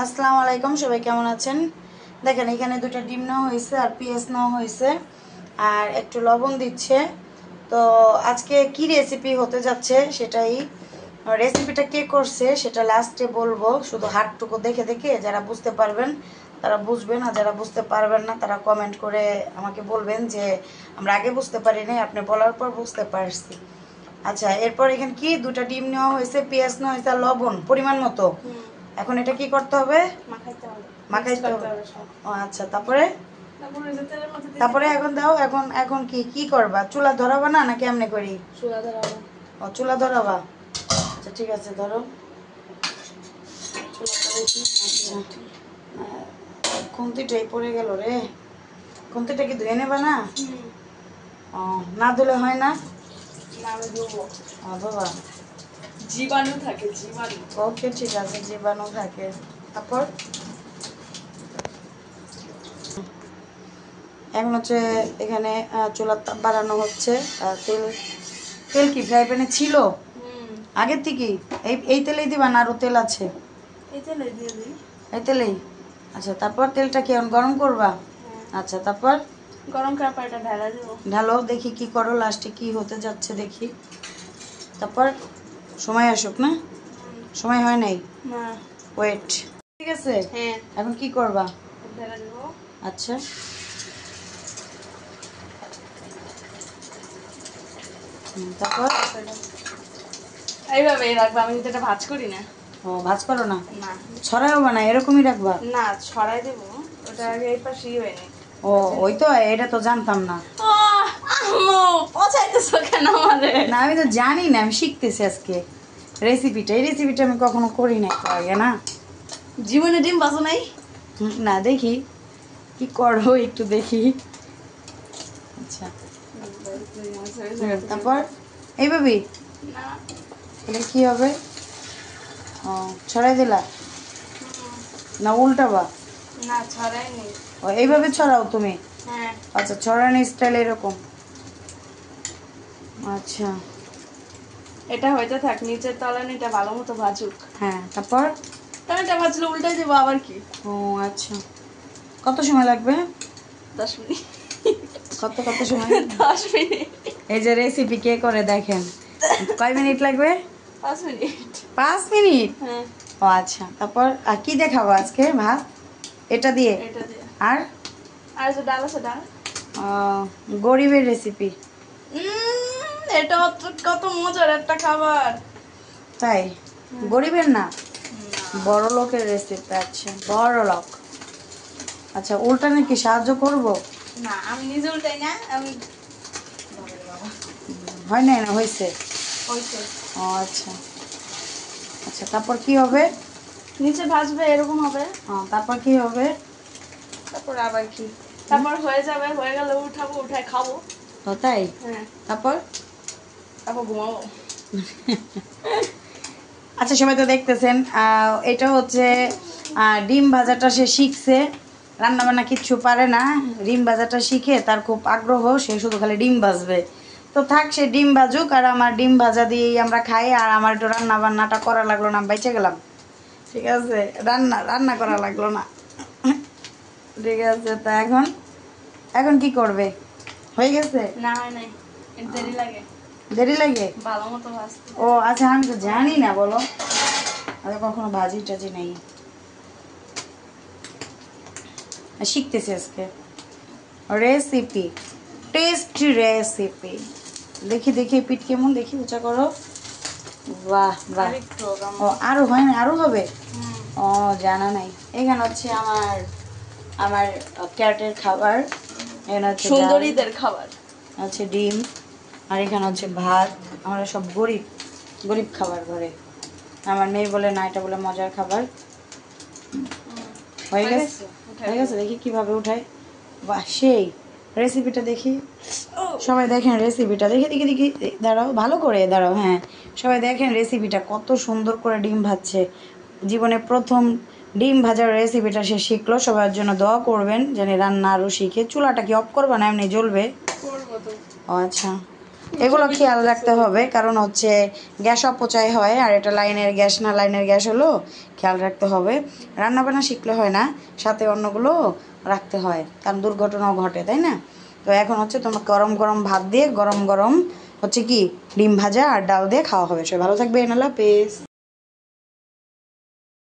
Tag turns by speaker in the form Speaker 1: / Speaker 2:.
Speaker 1: আসসালামু আলাইকুম, সবাই কেমন আছেন? দেখেন এখানে দুটো ডিম নেওয়া হয়েছে আর পেঁয়াজ নেওয়া হয়েছে আর একটু লবণ দিচ্ছে। তো আজকে কি রেসিপি হতে যাচ্ছে সেটাই, রেসিপিটা কে করছে সেটা লাস্টে বলবো। শুধু হাতটুকু দেখে দেখে যারা বুঝতে পারবেন তারা বুঝবেন, আর যারা বুঝতে পারবেন না তারা কমেন্ট করে আমাকে বলবেন যে আমরা আগে বুঝতে পারিনি, আপনি বলার পর বুঝতে পারছি। আচ্ছা, এরপর এখানে কি দুটো ডিম নেওয়া হয়েছে, পেঁয়াজ নেওয়া হয়েছে আর লবণ পরিমাণ মতো। এখন এটা কি করতে হবে? মাখাইতে হবে। ও আচ্ছা, তারপরে তারপরে এখন দাও। এখন এখন কি কি করবা? চুলা ধরাবা না নাকি এমনি করি?
Speaker 2: চুলা ধরাবো।
Speaker 1: ও চুলা ধরাবা, আচ্ছা ঠিক আছে ধরো। আচ্ছা, খুন্তিটাই পড়ে গেল রে। খুন্তিটা কি ধুয়ে নেবা না? ও না ধুলে হয় না? ও বাবা,
Speaker 2: জীবাণু থাকে, জীবাণু।
Speaker 1: ওকে ঠিক আছে, জীবাণু থাকে। তারপর এখন হচ্ছে এখানে চুলার তাপ বাড়ানো হচ্ছে। তেল তেল কি ফ্রাই প্যানে ছিল আগের থেকেই? এই তেলেই দিবা না আরও তেল আছে?
Speaker 2: এই তেলে দিয়ে দিই।
Speaker 1: এই তেলেই? আচ্ছা, তারপর তেলটা কি এখন গরম করবা? আচ্ছা, তারপর
Speaker 2: গরম করার পর এটা ঢালা দেবো।
Speaker 1: ঢালো, দেখি কি করো, লাস্টে কি হতে যাচ্ছে দেখি। তারপর সময় আসুক না, সময় হয় নাই,
Speaker 2: না।
Speaker 1: ওয়েট। ঠিক আছে,
Speaker 2: হ্যাঁ,
Speaker 1: এখন কি করবা?
Speaker 2: ঢালা দেবো।
Speaker 1: আচ্ছা, তারপর
Speaker 2: এইভাবে রাখবো, আমি কিন্তু এটা ভাজ করি না।
Speaker 1: ও ভাজ করো না?
Speaker 2: না
Speaker 1: ছড়াও না, এরকমই রাখবা?
Speaker 2: না, ছড়াই দেবো। ওটা আগে এই পাশেই হয়নি।
Speaker 1: ও ওই তো, এটা তো জানতাম না।
Speaker 2: আম্মু পচাইতেছো কেন আমারে?
Speaker 1: না আমি তো জানি না, আমি শিখতেছি আজকে রেসিপিটা। এই রেসিপিটা আমি কখনো করি নাই তো আগে না।
Speaker 2: জীবনে ডিম বাজো নাই?
Speaker 1: না, দেখি কি করো একটু দেখি। আচ্ছা, তারপর এইভাবে
Speaker 2: না
Speaker 1: তাহলে কি হবে? ও ছড়াই দিলা না উল্টাবা?
Speaker 2: না, ছড়াইনি।
Speaker 1: ও এইভাবে ছড়াও তুমি?
Speaker 2: হ্যাঁ।
Speaker 1: আচ্ছা, ছড়ানি স্টাইল এরকম। আচ্ছা,
Speaker 2: এটা হইতে থাক, নিচের তলানিটা ভালো মতো ভাজুক।
Speaker 1: হ্যাঁ তারপর?
Speaker 2: টমেটো ভাজলে উল্টাই দেবো আবার কি?
Speaker 1: ও আচ্ছা, কত সময় লাগবে?
Speaker 2: 10 মিনিট।
Speaker 1: কত কত সময়?
Speaker 2: 10 মিনিট।
Speaker 1: এই যে রেসিপি কে করে দেখেন, কয় মিনিট লাগবে?
Speaker 2: 5 মিনিট।
Speaker 1: 5 মিনিট?
Speaker 2: হ্যাঁ,
Speaker 1: ও আচ্ছা, তারপর আর কি দেখাবো আজকে? ভাত এটা দিয়ে?
Speaker 2: এটা দিয়ে।
Speaker 1: আর
Speaker 2: আর যে ডাল আছে, ডাল।
Speaker 1: গরিবের রেসিপি?
Speaker 2: এটা কত মজার একটা খাবার।
Speaker 1: তাই? গরিবের না, বড় লোকের রেসিপি। আচ্ছা, বড় লোক। আচ্ছা, উল্টানে কি সাহায্য করব?
Speaker 2: না, আমি নিজে উল্টাই না, আমি
Speaker 1: হয় নাই না হয়েছে?
Speaker 2: হইছে।
Speaker 1: ও আচ্ছা আচ্ছা, তারপর কি হবে?
Speaker 2: নিচে ভাজবে এরকম হবে।
Speaker 1: তারপর কি হবে?
Speaker 2: তারপর আবার কি? তারপর হয়ে যাবে, হয়ে গেলে উঠাবো, উঠায় খাবো।
Speaker 1: ও তাই?
Speaker 2: হ্যাঁ,
Speaker 1: তারপর
Speaker 2: তারপর ঘুমাবো।
Speaker 1: আচ্ছা, সবাই তো দেখতেছেন, এটা হচ্ছে ডিম ভাজাটা সে শিখছে, রান্নাবান্না কিচ্ছু পারে না। ডিম ভাজাটা শিখে তার খুব আগ্রহ, সে শুধু খালি ডিম ভাজবে। তো থাক, সে ডিম ভাজুক, আর আমার ডিম ভাজা দিয়েই আমরা খাই। আর আমার একটু রান্না বান্নাটা করা লাগলো না, বেঁচে গেলাম। ঠিক আছে, রান্না রান্না করা লাগলো না। ঠিক আছে, তা এখন এখন কি করবে? হয়ে গেছে?
Speaker 2: না, হয় নাই, একটু দেরি লাগে।
Speaker 1: দেরি লাগে?
Speaker 2: ভালো মতো ভাজতে।
Speaker 1: ও আচ্ছা, আমি তো জানি না, বলো। আমি কখনো ভাজি টাজি নেই, শিখতেছি আজকে রেসিপি, টেস্টি রেসিপি। দেখি দেখি পিঠ কেমন, দেখি উঁচা করো। বাহ বাহ।
Speaker 2: আরেকটু
Speaker 1: ও আরো হয় না, আরো হবে?
Speaker 2: হুম।
Speaker 1: ও জানা নাই। এখানে হচ্ছে আমার আমার ক্যাটের খাবার। এখানে হচ্ছে ডাল,
Speaker 2: সুন্দরীদের খাবার।
Speaker 1: আছে ডিম, আর এখানে হচ্ছে ভাত। আমরা সব গরিব গরিব খাবার ঘরে। আমার মেয়ে বলে না, এটা বলে মজার খাবার। হয়ে গেছে? হয়ে গেছে, দেখি কিভাবে উঠায়। বাহ, সেই রেসিপিটা দেখি। সবাই দেখেন রেসিপিটা, দেখি দেখি দেখি। দাঁড়াও, ভালো করে দাঁড়াও। হ্যাঁ, সবাই দেখেন রেসিপিটা, কত সুন্দর করে ডিম ভাজছে। জীবনে প্রথম ডিম ভাজার রেসিপিটা সে শিখলো। সবার জন্য দোয়া করবেন যেন রান্না আরও শিখে। চুলাটা কি অফ করবা না এমনি জ্বলবে?
Speaker 2: করবো তো।
Speaker 1: ও আচ্ছা, এগুলো খেয়াল রাখতে হবে, কারণ হচ্ছে গ্যাস অপচয় হয়, আর এটা লাইনের গ্যাস না, লাইনের গ্যাস হলো খেয়াল রাখতে হবে। রান্নাবান্না শিখলে হয় না, সাথে অন্যগুলো রাখতে হয়, কারণ দুর্ঘটনাও ঘটে, তাই না? তো এখন হচ্ছে তোমার গরম গরম ভাত দিয়ে গরম গরম হচ্ছে কি ডিম ভাজা আর ডাল দিয়ে খাওয়া হবে। সবাই ভালো থাকবে, আল্লাহ হাফেজ।